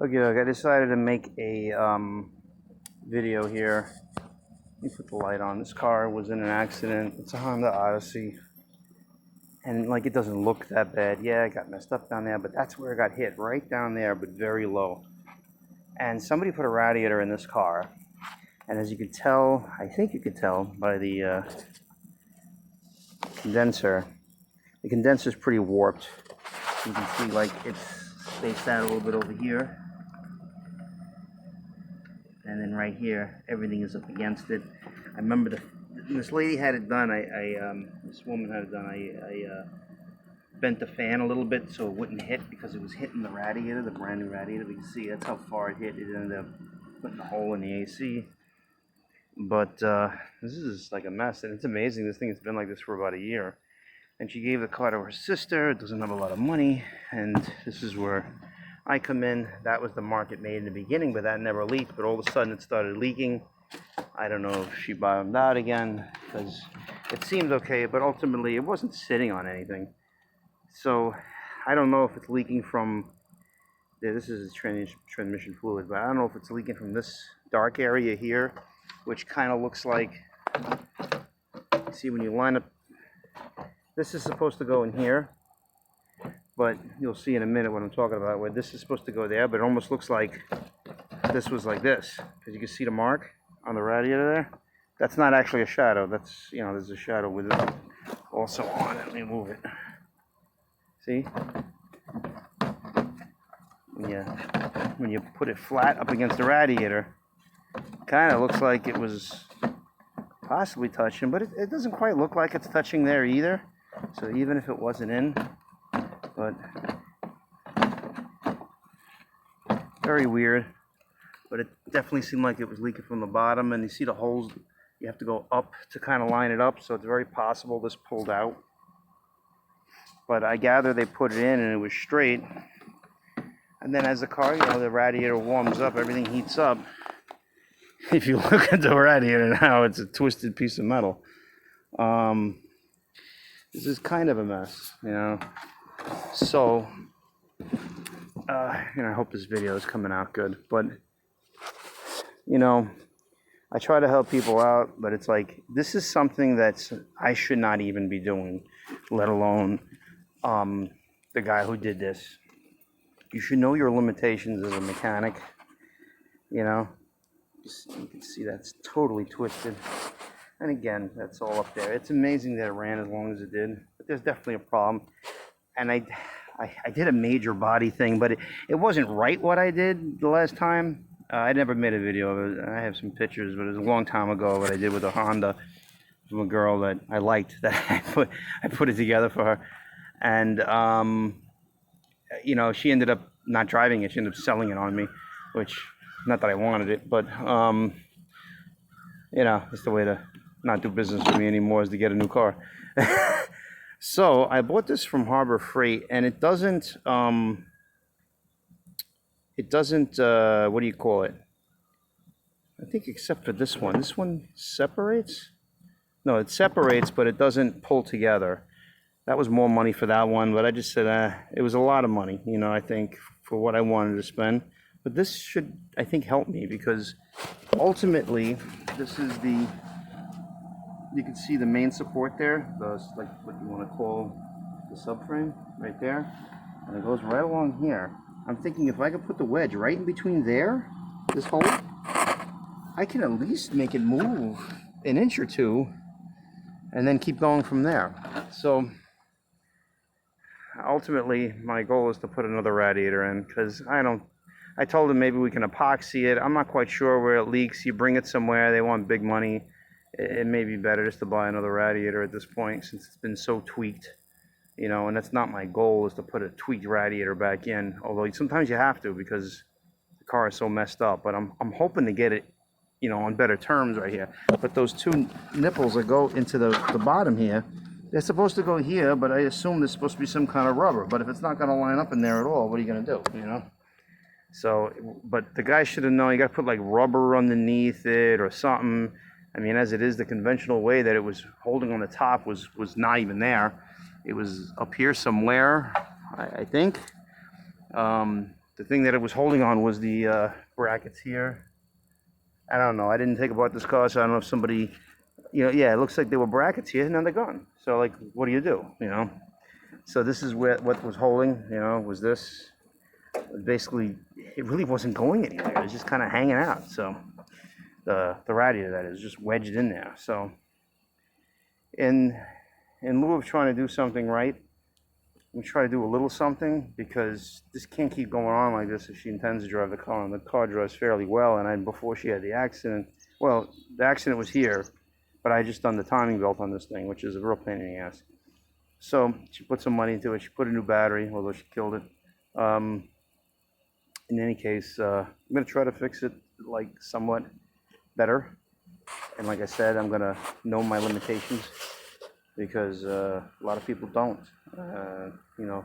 Okay, look, I decided to make a video here. Let me put the light on. This car was in an accident. It's a Honda Odyssey. And like it doesn't look that bad. Yeah, it got messed up down there, but that's where it got hit, right down there, but very low. And somebody put a radiator in this car. And as you could tell, I think you could tell by the condenser is pretty warped. You can see like it's spaced out a little bit over here. And then right here, everything is up against it. I remember this lady had it done. This woman had it done. I bent the fan a little bit so it wouldn't hit because it was hitting the radiator, the brand new radiator. You can see that's how far it hit. It ended up putting a hole in the AC. But this is like a mess, and it's amazing. This thing has been like this for about a year. And she gave the car to her sister. Doesn't have a lot of money, and this is where I come in. That was the mark it made in the beginning, but that never leaked. But all of a sudden it started leaking. I don't know if she bottomed out again, because it seemed okay, but ultimately it wasn't sitting on anything. So I don't know if it's leaking from, this is transmission fluid, but I don't know if it's leaking from this dark area here, which kind of looks like, see when you line up, this is supposed to go in here. But you'll see in a minute what I'm talking about, where this is supposed to go there, but it almost looks like this was like this. Because you can see the mark on the radiator there. That's not actually a shadow. That's, you know, there's a shadow with it also on it. Let me move it. See? When you put it flat up against the radiator, kind of looks like it was possibly touching, but it doesn't quite look like it's touching there either. So even if it wasn't in, but very weird. But it definitely seemed like it was leaking from the bottom, and you see the holes. You have to go up to kind of line it up, so it's very possible this pulled out. But I gather they put it in and it was straight. And then as the car, you know, the radiator warms up, everything heats up. If you look at the radiator now, it's a twisted piece of metal. This is kind of a mess, you know. So, you know, I hope this video is coming out good. But, you know, I try to help people out, but it's like, this is something that I should not even be doing, let alone the guy who did this. You should know your limitations as a mechanic, you know. You can see that's totally twisted. And again, that's all up there. It's amazing that it ran as long as it did, but there's definitely a problem. And I did a major body thing, but it wasn't right what I did the last time. I never made a video of it. I have some pictures, but it was a long time ago what I did with a Honda from a girl that I liked, that I put it together for her. And, you know, she ended up not driving it. She ended up selling it on me, which, not that I wanted it, but, you know, it's the way to not do business with me anymore, is to get a new car. So I bought this from Harbor Freight, and it doesn't, what do you call it? I think except for this one separates? No, it separates, but it doesn't pull together. That was more money for that one, but I just said, it was a lot of money, you know, I think, for what I wanted to spend. But this should, I think, help me, because ultimately, this is the, you can see the main support there, like what you want to call the subframe, right there. And it goes right along here. I'm thinking if I could put the wedge right in between there, this hole, I can at least make it move an inch or two and then keep going from there. So ultimately, my goal is to put another radiator in, because I told him maybe we can epoxy it. I'm not quite sure where it leaks. You bring it somewhere, they want big money. It may be better just to buy another radiator at this point, since it's been so tweaked, you know, and that's not my goal, is to put a tweaked radiator back in, although sometimes you have to because the car is so messed up. But I'm hoping to get it, you know, on better terms right here. But those two nipples that go into the bottom here, they're supposed to go here, but I assume there's supposed to be some kind of rubber. But if it's not going to line up in there at all, what are you going to do, you know? So, but the guy should have known, you got to put like rubber underneath it or something. I mean, as it is, the conventional way that it was holding on the top was not even there. It was up here somewhere, I think. the thing that it was holding on was the brackets here. I don't know. I didn't take apart this car, so I don't know if somebody, yeah, it looks like there were brackets here, and now they're gone. So, like, what do? So this is what was holding, was this. Basically, it really wasn't going anywhere. It was just kind of hanging out. So the radiator, that is, just wedged in there. So in lieu of trying to do something right, I'm try to do a little something, because this can't keep going on like this if she intends to drive the car. And the car drives fairly well. And before she had the accident, well, the accident was here, but I just done the timing belt on this thing, which is a real pain in the ass. So she put some money into it. She put a new battery, although she killed it. In any case, I'm going to try to fix it, like, somewhat better. And like I said, I'm going to know my limitations, because a lot of people don't.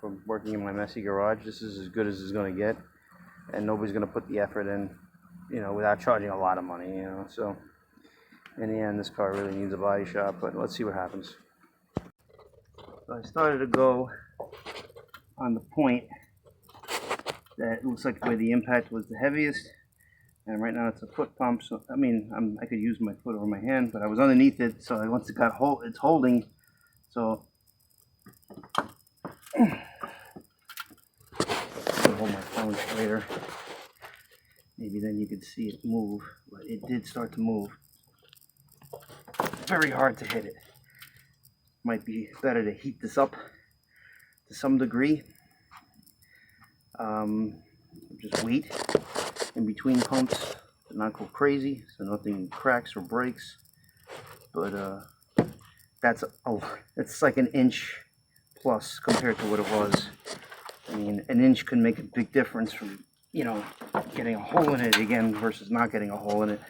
From working in my messy garage, this is as good as it's going to get. And nobody's going to put the effort in, without charging a lot of money, So in the end, this car really needs a body shop, but let's see what happens. So I started to go on the point that looks like where the impact was the heaviest, and right now it's a foot pump. So I mean, I could use my foot over my hand, but I was underneath it, so once it got it's holding. So I'll hold my phone straighter. Maybe then you could see it move, but it did start to move. Very hard to hit it. Might be better to heat this up to some degree. Just wait in between pumps, not go crazy, so nothing cracks or breaks. But it's like an inch plus compared to what it was. I mean, an inch can make a big difference from getting a hole in it again versus not getting a hole in it.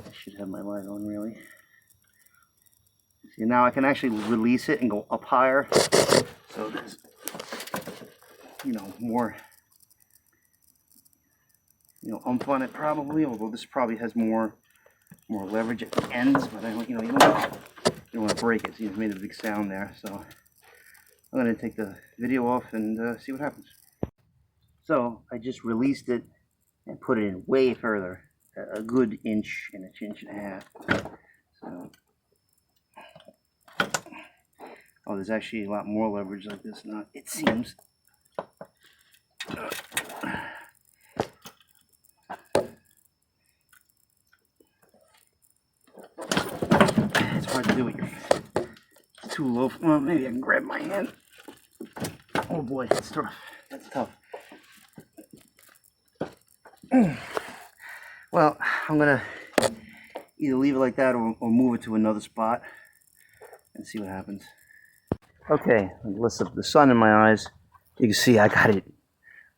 I should have my light on, really. See, now I can actually release it and go up higher. So there's, more, oomph on it probably, although this probably has more leverage at the ends, but I don't, you don't want to break it. See, it's made a big sound there, so I'm going to take the video off and see what happens. So I just released it and put it in way further, a good inch and a half. So, oh, there's actually a lot more leverage like this now, it seems. It's hard to do with your feet. It's too low. Well, maybe I can grab my hand. Oh boy, that's tough. That's tough. Well, I'm gonna either leave it like that or move it to another spot and see what happens. Okay, listen, the sun in my eyes, you can see I got it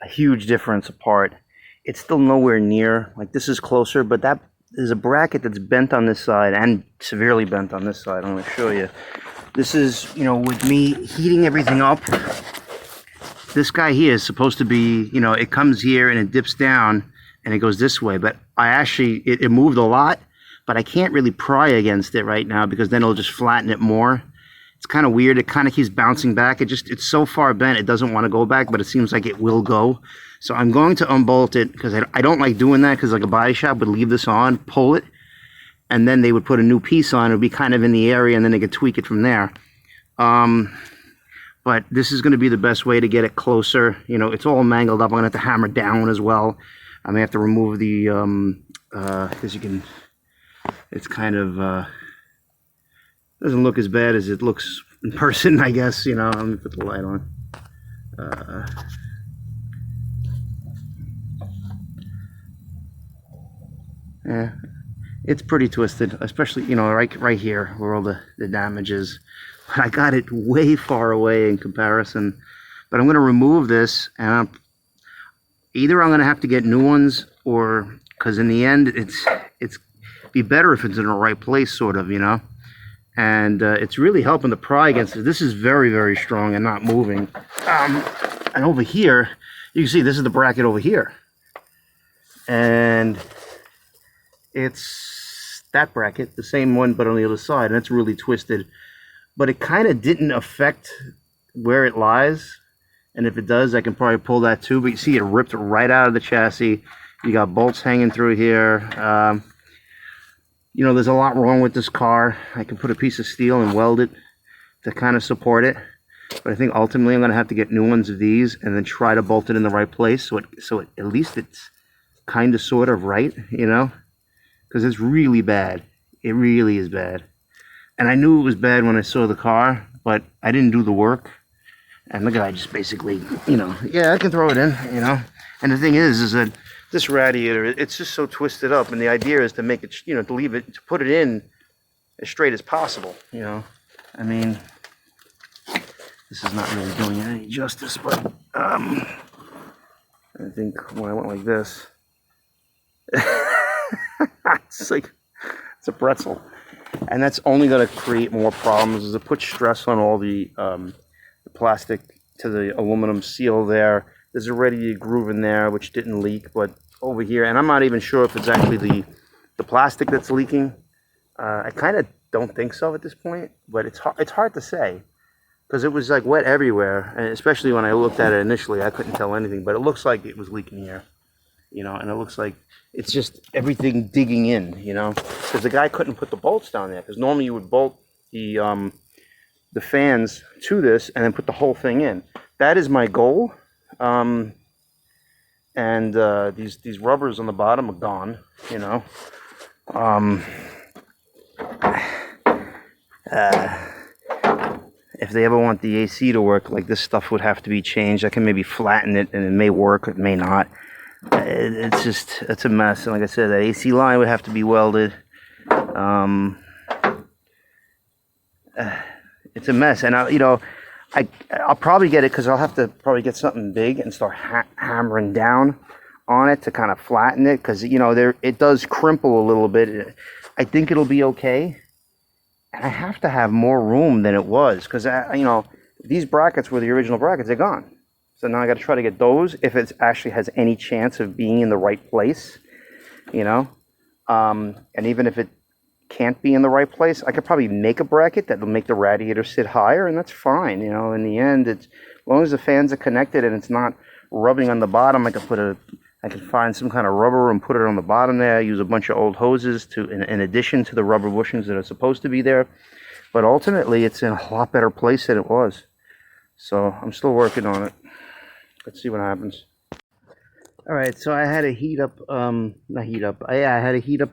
a huge difference apart. It's still nowhere near, like this is closer, but that is a bracket that's bent on this side and severely bent on this side. I'm going to show you. This is, with me heating everything up, this guy here is supposed to be, it comes here and it dips down and it goes this way, but it moved a lot, but I can't really pry against it right now because then it'll just flatten it more. It's kind of weird. It kind of keeps bouncing back. It's so far bent, it doesn't want to go back, but it seems like it will go. So I'm going to unbolt it because I don't like doing that, because like a body shop would leave this on, pull it, and then they would put a new piece on. It would be kind of in the area, and then they could tweak it from there. But this is going to be the best way to get it closer. It's all mangled up. I'm going to have to hammer down as well. I may have to remove the, because you can, it's kind of, doesn't look as bad as it looks in person, I guess. Let me put the light on. Yeah, it's pretty twisted, especially, right here where all the damage is. But I got it way far away in comparison. But I'm going to remove this, and either I'm going to have to get new ones, or, because in the end, it's be better if it's in the right place, sort of, And it's really helping to pry against it. This is very, very strong and not moving. And over here, you can see this is the bracket over here. And it's that bracket, the same one, but on the other side. And it's really twisted. But it kind of didn't affect where it lies. And if it does, I can probably pull that too. But you see it ripped right out of the chassis. You got bolts hanging through here. You know, there's a lot wrong with this car. I can put a piece of steel and weld it to kind of support it. But I think ultimately I'm going to have to get new ones of these and then try to bolt it in the right place. So at least it's kind of sort of right, you know? Because it's really bad. It really is bad. And I knew it was bad when I saw the car, but I didn't do the work. And the guy just basically, you know, yeah, I can throw it in, you know. And the thing is that this radiator, it's just so twisted up. And the idea is to make it, you know, to leave it, to put it in as straight as possible, you know. I mean, this is not really doing it any justice, but I think when I went like this, it's like, it's a pretzel. And that's only going to create more problems as it puts stress on all the plastic to the aluminum seal there. There's already a groove in there which didn't leak, but over here, and I'm not even sure if it's actually the plastic that's leaking. I kind of don't think so at this point, but it's hard to say because it was like wet everywhere, and especially when I looked at it initially, I couldn't tell anything, but it looks like it was leaking here, you know, and it looks like it's just everything digging in, you know, because the guy couldn't put the bolts down there because normally you would bolt the fans to this and then put the whole thing in. That is my goal. And these rubbers on the bottom are gone, you know. If they ever want the AC to work, like this stuff would have to be changed. I can maybe flatten it and it may work, it may not. It's a mess. And like I said, that AC line would have to be welded. It's a mess. And I'll probably get it because I'll have to probably get something big and start hammering down on it to kind of flatten it because, you know, it does crimple a little bit. I think it'll be okay. And I have to have more room than it was because, you know, these brackets were the original brackets. They're gone. So now I got to try to get those if it actually has any chance of being in the right place, you know. And even if it can't be in the right place, I could probably make a bracket that will make the radiator sit higher, and that's fine, you know. In the end, as long as the fans are connected and it's not rubbing on the bottom, I can find some kind of rubber and put it on the bottom there. Use a bunch of old hoses in addition to the rubber bushings that are supposed to be there. But ultimately, it's in a lot better place than it was. So I'm still working on it. Let's see what happens. All right, so I had to heat up, not heat up. I had to heat up.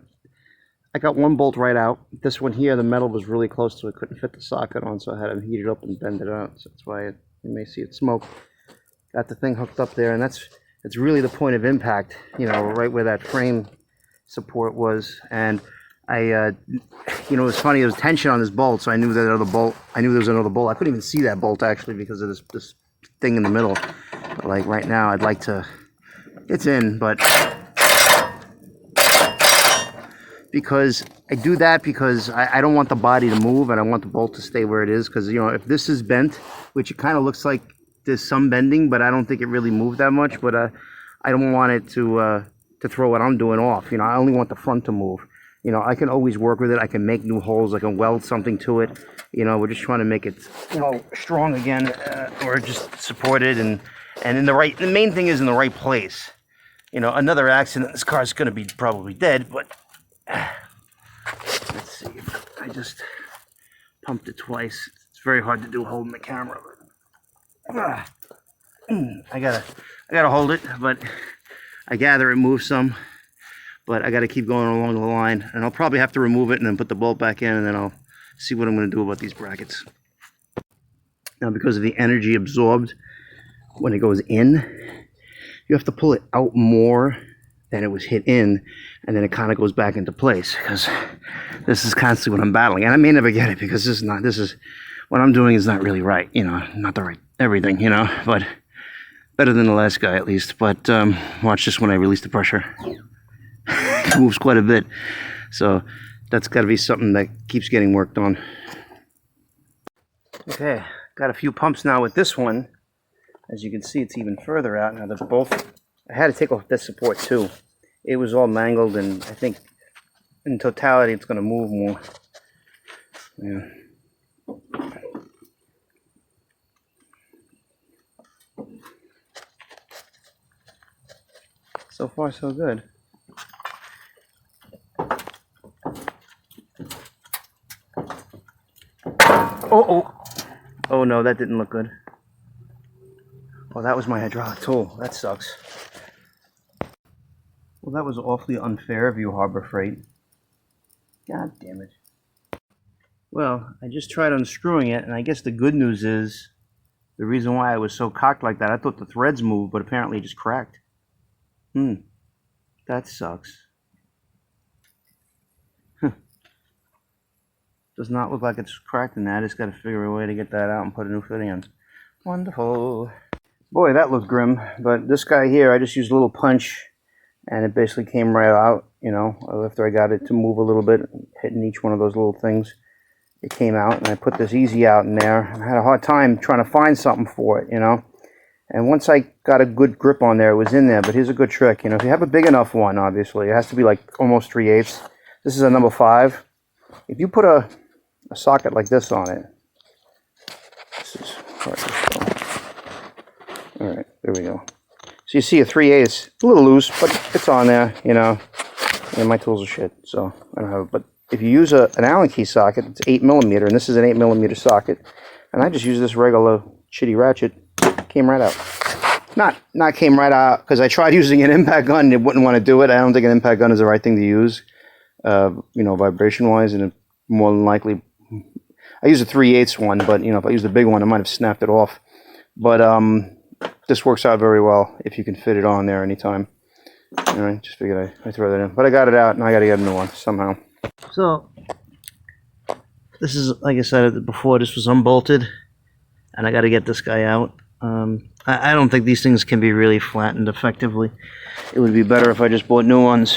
I got one bolt right out. This one here, the metal was really close to it. Couldn't fit the socket on, so I had to heat it up and bend it out. So that's why you may see it smoke. Got the thing hooked up there, and it's really the point of impact, you know, right where that frame support was. And I, you know, it's funny, there was tension on this bolt, so I knew there was another bolt. I couldn't even see that bolt actually because of this thing in the middle. But like right now, I'd like to, it's in, but because I do that because I don't want the body to move and I want the bolt to stay where it is. Because, you know, if this is bent, which it kind of looks like there's some bending, but I don't think it really moved that much. But I don't want it to throw what I'm doing off. You know, I only want the front to move. You know, I can always work with it. I can make new holes. I can weld something to it. You know, we're just trying to make it, you know, strong again, or just support it and in the right. The main thing is in the right place. You know, another accident, this car's going to be probably dead. But let's see. I just pumped it twice. It's very hard to do holding the camera. I gotta hold it, but I gather it moves some. But I gotta keep going along the line, and I'll probably have to remove it and then put the bolt back in, and then I'll see what I'm gonna do about these brackets. Now, because of the energy absorbed when it goes in, you have to pull it out more than it was hit in, and then it kind of goes back into place, because this is constantly what I'm battling. And I may never get it, because this is what I'm doing is not really right, you know, not the right everything, you know, but better than the last guy at least. But watch this when I release the pressure. It moves quite a bit, so that's got to be something that keeps getting worked on. Okay, got a few pumps now with this one. As you can see, it's even further out now. They're both, I had to take off this support too. It was all mangled, and I think in totality it's going to move more. Yeah. So far, so good. Oh no, that didn't look good. Oh, that was my hydraulic tool. That sucks. Well, that was awfully unfair of you, Harbor Freight. God damn it. Well, I just tried unscrewing it, and I guess the good news is the reason why I was so cocked like that, I thought the threads moved, but apparently it just cracked. That sucks. Does not look like it's cracked in that. I just got to figure a way to get that out and put a new fitting in. Wonderful. Boy, that looked grim. But this guy here, I just used a little punch, and it basically came right out, you know, after I got it to move a little bit, hitting each one of those little things. It came out, and I put this easy out in there. And I had a hard time trying to find something for it, you know. And once I got a good grip on there, it was in there. But here's a good trick, you know, if you have a big enough one, obviously, it has to be like almost 3/8. This is a number 5. If you put a socket like this on it, this is all right, there we go. So you see a 3/8, a little loose, but it's on there, you know. And my tools are shit, so I don't have it. But if you use an Allen key socket, it's 8mm, and this is an 8mm socket. And I just use this regular shitty ratchet. Came right out. Not came right out because I tried using an impact gun and it wouldn't want to do it. I don't think an impact gun is the right thing to use, you know, vibration wise, and more than likely, I use a 3/8 one, but you know, if I use the big one, I might have snapped it off. But this works out very well if you can fit it on there anytime. All right, just figured I throw that in, but I got it out and I got to get a new one somehow. So this is, like I said before, this was unbolted, and I got to get this guy out. I don't think these things can be really flattened effectively. It would be better if I just bought new ones.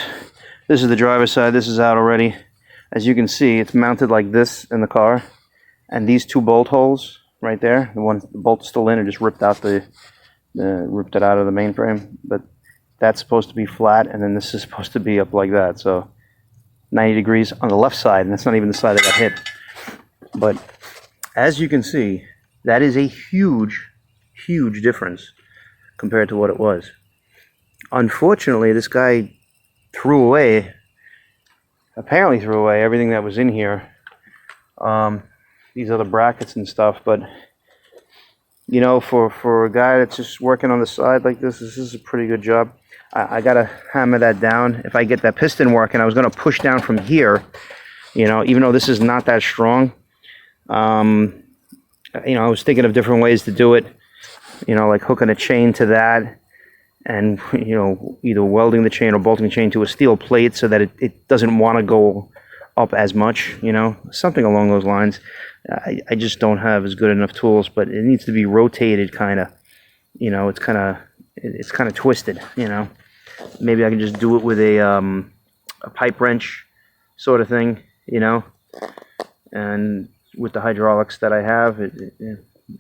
This is the driver's side. This is out already. As you can see, it's mounted like this in the car, and these 2 bolt holes right there, the bolt's still in, it just ripped out ripped it out of the mainframe. But that's supposed to be flat, and then this is supposed to be up like that. So 90 degrees on the left side, and that's not even the side that got hit. But as you can see, that is a huge difference compared to what it was. Unfortunately, this guy apparently threw away everything that was in here. These are the brackets and stuff, but you know, for a guy that's just working on the side like this is a pretty good job. I gotta hammer that down. If I get that piston working, I was gonna push down from here, you know, even though this is not that strong. You know, I was thinking of different ways to do it, you know, like hooking a chain to that, and, you know, either welding the chain or bolting the chain to a steel plate so that it doesn't want to go up as much, you know, something along those lines. I just don't have as good enough tools, but it needs to be rotated kind of, you know, it's kind of twisted, you know. Maybe I can just do it with a pipe wrench sort of thing, you know, and with the hydraulics that I have,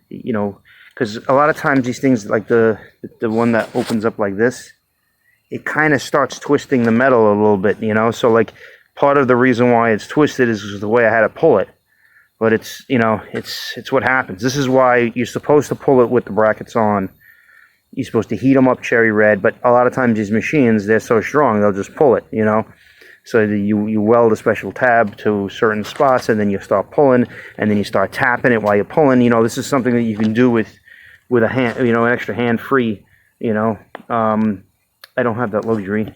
you know, because a lot of times these things, like the one that opens up like this, it kind of starts twisting the metal a little bit, you know. So like part of the reason why it's twisted is the way I had to pull it. But it's, you know, it's what happens. This is why you're supposed to pull it with the brackets on. You're supposed to heat them up cherry red, but a lot of times these machines, they're so strong, they'll just pull it, you know. So you weld a special tab to certain spots, and then you start pulling, and then you start tapping it while you're pulling. You know, this is something that you can do with a hand, you know, an extra hand free, you know. I don't have that luxury,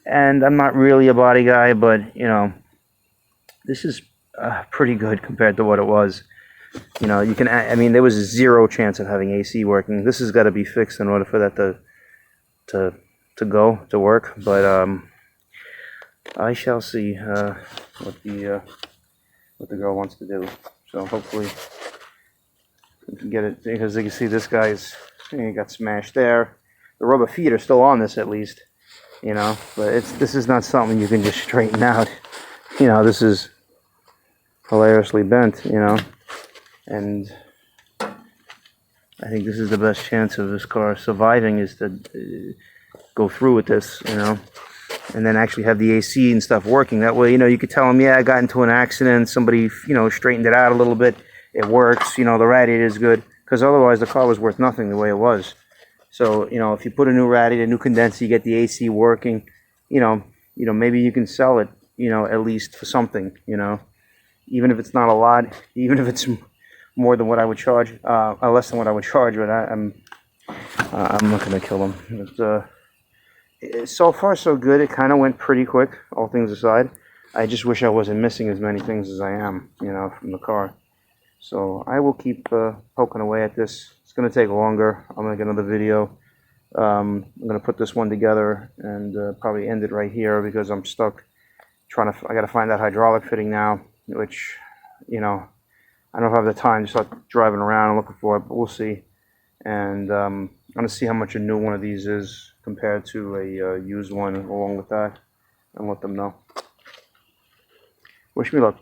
and I'm not really a body guy, but, you know, this is pretty good compared to what it was. You know, you can, I mean, there was zero chance of having AC working. This has got to be fixed in order for that to work, but I shall see what the girl wants to do. So hopefully we can get it, because you can see this guy's, he got smashed there. The rubber feet are still on this at least, you know, but this is not something you can just straighten out. You know, this is hilariously bent, you know, and I think this is the best chance of this car surviving, is to go through with this, you know, and then actually have the AC and stuff working. That way, you know, you could tell them, yeah, I got into an accident, somebody, you know, straightened it out a little bit, it works, you know, the radiator is good, because otherwise the car was worth nothing the way it was. So, you know, if you put a new radiator, new condenser, you get the AC working, maybe you can sell it, at least for something, even if it's not a lot, even if it's more than what I would charge, less than what I would charge, but I'm not gonna kill them. But, so far so good. It kind of went pretty quick, all things aside. I just wish I wasn't missing as many things as I am, from the car. So I will keep poking away at this. It's gonna take longer. I'll make another video. I'm gonna put this one together and probably end it right here because I'm stuck I gotta find that hydraulic fitting now, which, I don't know if I have the time to start driving around and looking for it, but we'll see. And I'm gonna see how much a new one of these is compared to a used one along with that, and let them know. Wish me luck.